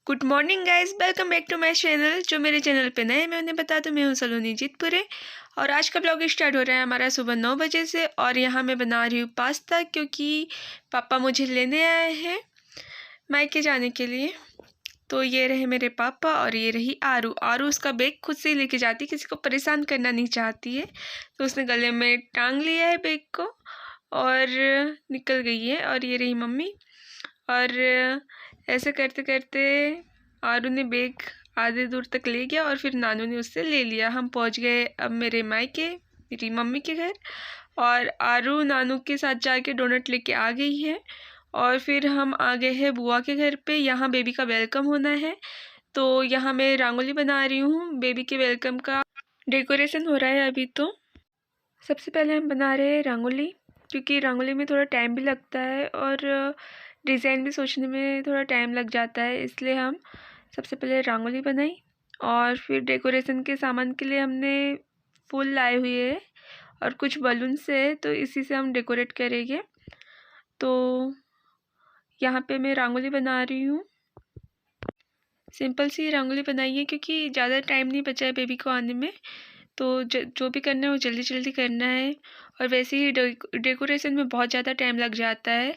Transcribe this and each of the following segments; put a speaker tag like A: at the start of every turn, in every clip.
A: Good morning guys, welcome back to my channel. जो मेरे channel पे नए हैं मैं उन्हें बता दूं, मैं हूं सलोनी जीतपुरे और आज का ब्लॉग स्टार्ट हो रहा है हमारा सुबह 9 बजे से। और यहाँ मैं बना रही हूँ पास्ता क्योंकि पापा मुझे लेने आए हैं मायके जाने के लिए। तो ये रहे मेरे पापा और ये रही आरू। आरू उसका बैग खुद से ही लेके जाती, किसी को परेशान करना नहीं चाहती है, तो उसने गले में टांग लिया है बैग को और निकल गई है। और ये रही मम्मी। और ऐसे करते करते आरू ने बैग आधे दूर तक ले गया और फिर नानू ने उससे ले लिया। हम पहुंच गए अब मेरे मायके, मेरी मम्मी के घर। और आरू नानू के साथ जाके डोनट लेके आ गई है और फिर हम आ गए हैं बुआ के घर पे। यहाँ बेबी का वेलकम होना है, तो यहाँ मैं रंगोली बना रही हूँ। बेबी के वेलकम का डेकोरेशन हो रहा है अभी। तो सबसे पहले हम बना रहे हैं रंगोली, क्योंकि रंगोली में थोड़ा टाइम भी लगता है और डिज़ाइन भी सोचने में थोड़ा टाइम लग जाता है, इसलिए हम सबसे पहले रंगोली बनाई। और फिर डेकोरेशन के सामान के लिए हमने फूल लाए हुए हैं और कुछ बलून्स है, तो इसी से हम डेकोरेट करेंगे। तो यहाँ पे मैं रंगोली बना रही हूँ, सिंपल सी रंगोली बनाई है क्योंकि ज़्यादा टाइम नहीं बचा है बेबी को आने में। तो जो भी करना है वो जल्दी जल्दी करना है। और वैसे ही डेकोरेशन में बहुत ज़्यादा टाइम लग जाता है,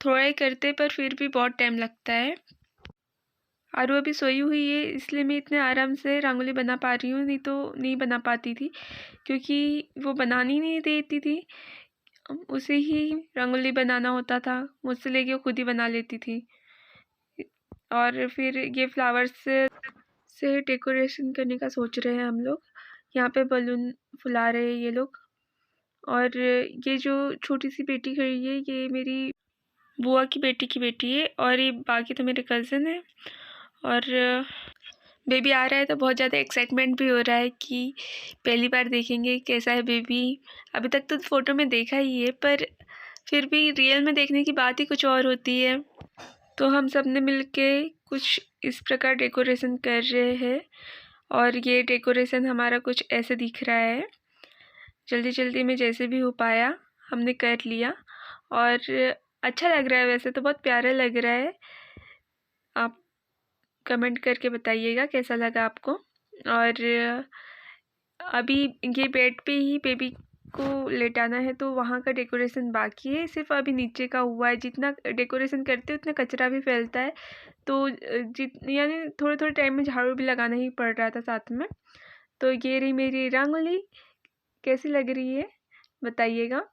A: थोड़ा ही करते पर फिर भी बहुत टाइम लगता है। आरू अभी सोई हुई है, इसलिए मैं इतने आराम से रंगोली बना पा रही हूँ, नहीं तो नहीं बना पाती थी क्योंकि वो बनानी नहीं देती थी। उसे ही रंगोली बनाना होता था, मुझसे लेके वो खुद ही बना लेती थी। और फिर ये फ्लावर्स से डेकोरेशन करने का सोच रहे हैं हम लोग। यहाँ पे बलून फुला रहे हैं ये लोग। और ये जो छोटी सी बेटी खड़ी है ये मेरी बुआ की बेटी है और ये बाकी तो मेरे कज़न है। और बेबी आ रहा है तो बहुत ज़्यादा एक्साइटमेंट भी हो रहा है कि पहली बार देखेंगे कैसा है बेबी। अभी तक तो फ़ोटो में देखा ही है, पर फिर भी रियल में देखने की बात ही कुछ और होती है। तो हम सब ने मिल के कुछ इस प्रकार डेकोरेशन कर रहे हैं और ये डेकोरेशन हमारा कुछ ऐसे दिख रहा है। जल्दी जल्दी में जैसे भी हो पाया हमने कर लिया और अच्छा लग रहा है, वैसे तो बहुत प्यारा लग रहा है। आप कमेंट करके बताइएगा कैसा लगा आपको। और अभी ये बेड पे ही बेबी को लेटाना है, तो वहाँ का डेकोरेशन बाकी है, सिर्फ अभी नीचे का हुआ है। जितना डेकोरेशन करते उतना कचरा भी फैलता है, तो यानी थोड़े थोड़े टाइम में झाड़ू भी लगाना ही पड़ रहा था साथ में। तो ये रही मेरी रंगोली, कैसी लग रही है बताइएगा।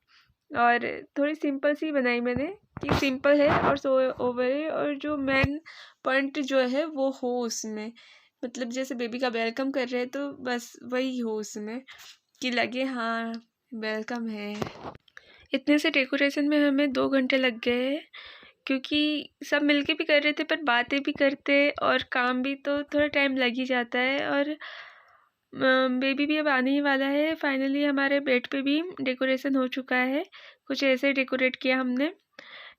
A: और थोड़ी सिंपल सी बनाई मैंने कि सिंपल है और सो ओवर है, और जो मेन पॉइंट जो है वो हो उसमें, मतलब जैसे बेबी का वेलकम कर रहे हैं तो बस वही हो उसमें कि लगे हाँ वेलकम है। इतने से डेकोरेशन में हमें 2 घंटे लग गए, क्योंकि सब मिलके भी कर रहे थे पर बातें भी करते और काम भी, तो थोड़ा टाइम लग ही जाता है। और बेबी भी अब आने ही वाला है। फाइनली हमारे बेड पे भी डेकोरेशन हो चुका है। कुछ ऐसे डेकोरेट किया हमने,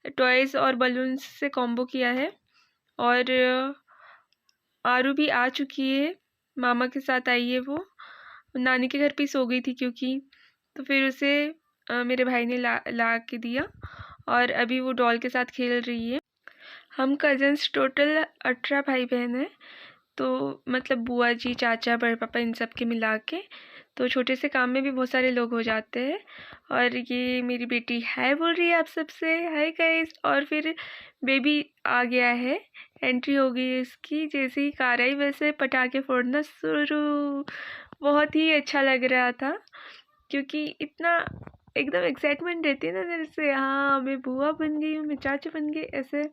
A: टॉयज़ और बलून्स से कॉम्बो किया है। और आरू भी आ चुकी है, मामा के साथ आई है। वो नानी के घर पे सो गई थी क्योंकि, तो फिर उसे मेरे भाई ने ला के दिया और अभी वो डॉल के साथ खेल रही है। हम कज़न्स टोटल 18 भाई बहन हैं, तो मतलब बुआ जी, चाचा, बड़े पापा, इन सब के मिला के, तो छोटे से काम में भी बहुत सारे लोग हो जाते हैं। और ये मेरी बेटी हाय बोल रही है आप सबसे, हाय गाइस। और फिर बेबी आ गया है, एंट्री हो गई है इसकी। जैसे ही कार आई वैसे पटाखे फोड़ना शुरू। बहुत ही अच्छा लग रहा था क्योंकि इतना एकदम एक्साइटमेंट रहती है ना अंदर से, हाँ मैं बुआ बन गई हूँ, मैं चाचा बन गई ऐसे।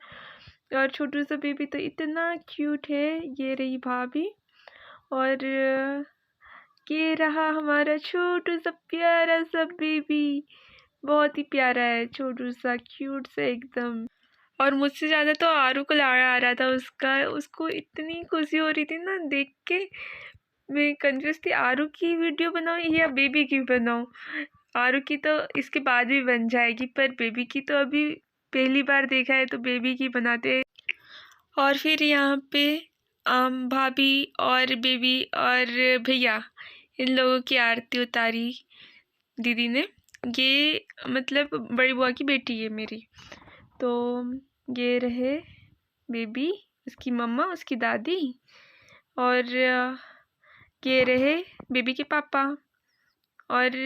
A: और छोटू सा बेबी तो इतना क्यूट है। ये रही भाभी और ये रहा हमारा छोटू सा प्यारा सा बेबी। बहुत ही प्यारा है, छोटू सा क्यूट सा एकदम। और मुझसे ज़्यादा तो आरू को लाड़ा आ रहा था उसका, उसको इतनी खुशी हो रही थी ना देख के। मैं कंफ्यूज थी आरू की वीडियो बनाऊँ या बेबी की बनाऊँ। आरू की तो इसके बाद भी बन जाएगी, पर बेबी की तो अभी पहली बार देखा है तो बेबी की बनाते। और फिर यहाँ पे भाभी और बेबी और भैया, इन लोगों की आरती उतारी दीदी ने। ये मतलब बड़ी बुआ की बेटी है मेरी। तो ये रहे बेबी उसकी मम्मा, उसकी दादी, और ये रहे बेबी के पापा, और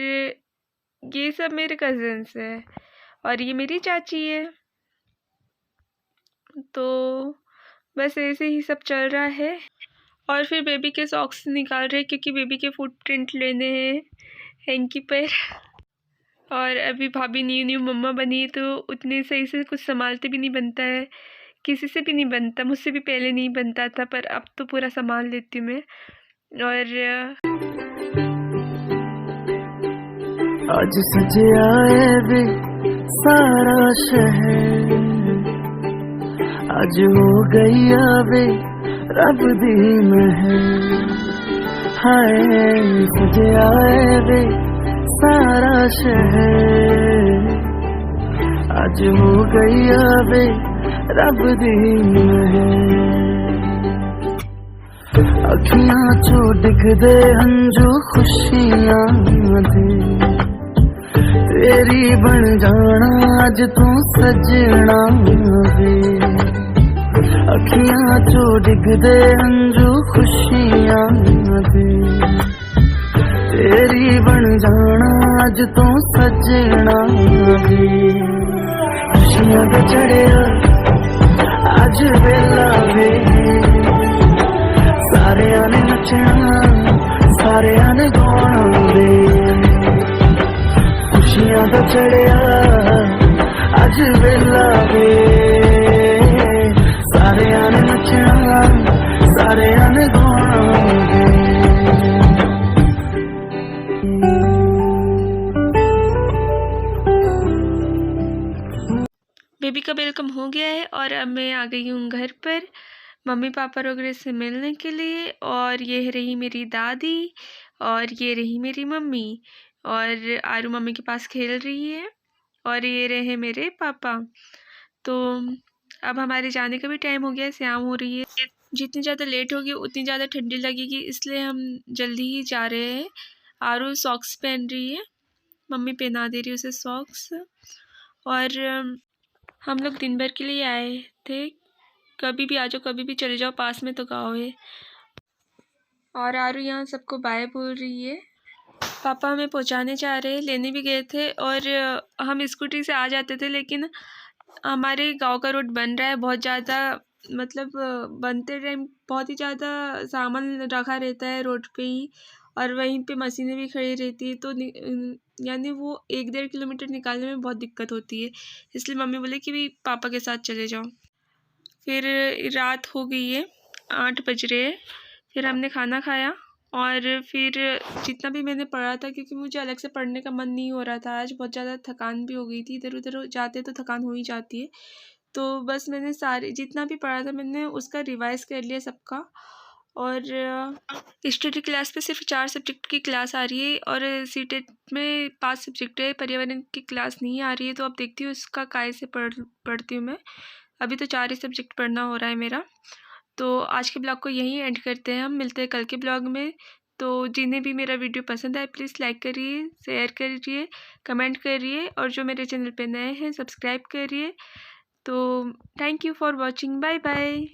A: ये सब मेरे कज़न्स हैं, और ये मेरी चाची है। तो बस ऐसे ही सब चल रहा है। और फिर बेबी के सॉक्स निकाल रहे हैं क्योंकि बेबी के फुटप्रिंट लेने हैं हैंकी पर। और अभी भाभी न्यू न्यू मम्मा बनी है तो उतने सही से कुछ संभालते भी नहीं बनता है, किसी से भी नहीं बनता, मुझसे भी पहले नहीं बनता था, पर अब तो पूरा संभाल लेती हूँ मैं। और
B: आज सजे आए वे सारा शहर, आज हो गई आवे रब दी महर। हाय सजे आए वे सारा शहर, आज हो गई आवे रब दी महर। अखियां चो दिखदे हंजू खुशियां दे, तेरी बन जाना अज तू सजना वे। अखियां चो दिखदे हंजू खुशियां दे, तेरी बन जाना अज तू सजना वे। खुशियां दा चढ़िया अज वेला वे, सारियां ने नचना सारियां ने गाना वे। खुशियां दा चढ़िया अज वेला वे, सारियां ने नचना सारियां ने गाना वे।
A: बेबी का वेलकम हो गया है और अब मैं आ गई हूँ घर पर मम्मी पापा वगैरह से मिलने के लिए। और ये रही मेरी दादी और ये रही मेरी मम्मी, और आरू मम्मी के पास खेल रही है, और ये रहे मेरे पापा। तो अब हमारे जाने का भी टाइम हो गया, शाम हो रही है। जितनी ज़्यादा लेट होगी उतनी ज़्यादा ठंडी लगेगी, इसलिए हम जल्दी ही जा रहे हैं। आरू सॉक्स पहन रही है, मम्मी पहना दे रही है उसे सॉक्स। और हम लोग दिन भर के लिए आए थे, कभी भी आ जाओ कभी भी चले जाओ, पास में तो गाँव है। और आरू यहाँ सबको बाय बोल रही है। पापा हमें पहुँचाने जा रहे हैं, लेने भी गए थे, और हम स्कूटी से आ जाते थे, लेकिन हमारे गांव का रोड बन रहा है बहुत ज़्यादा, मतलब बनते टाइम बहुत ही ज़्यादा सामान रखा रहता है रोड पे ही, और वहीं पे मशीनें भी खड़ी रहती है, तो यानी वो 1-1.5 किलोमीटर निकालने में बहुत दिक्कत होती है। इसलिए मम्मी बोले कि भी पापा के साथ चले जाओ। फिर रात हो गई है, 8 बज रहे हैं। फिर हमने खाना खाया, और फिर जितना भी मैंने पढ़ा था, क्योंकि मुझे अलग से पढ़ने का मन नहीं हो रहा था, आज बहुत ज़्यादा थकान भी हो गई थी, इधर उधर जाते तो थकान हो ही जाती है। तो बस मैंने सारे जितना भी पढ़ा था मैंने उसका रिवाइज़ कर लिया सबका। और स्टडी क्लास पे सिर्फ 4 सब्जेक्ट की क्लास आ रही है, और सीटेट में 5 सब्जेक्ट है, पर्यावरण की क्लास नहीं आ रही है। तो अब देखती हूँ इसका काय से पढ़ती हूँ मैं। अभी तो 4 ही सब्जेक्ट पढ़ना हो रहा है मेरा। तो आज के ब्लॉग को यहीं एंड करते हैं, हम मिलते हैं कल के ब्लॉग में। तो जिन्हें भी मेरा वीडियो पसंद आए प्लीज़ लाइक करिए, शेयर करिए, कमेंट करिए, और जो मेरे चैनल पे नए हैं सब्सक्राइब करिए। तो thank you for watching, bye bye.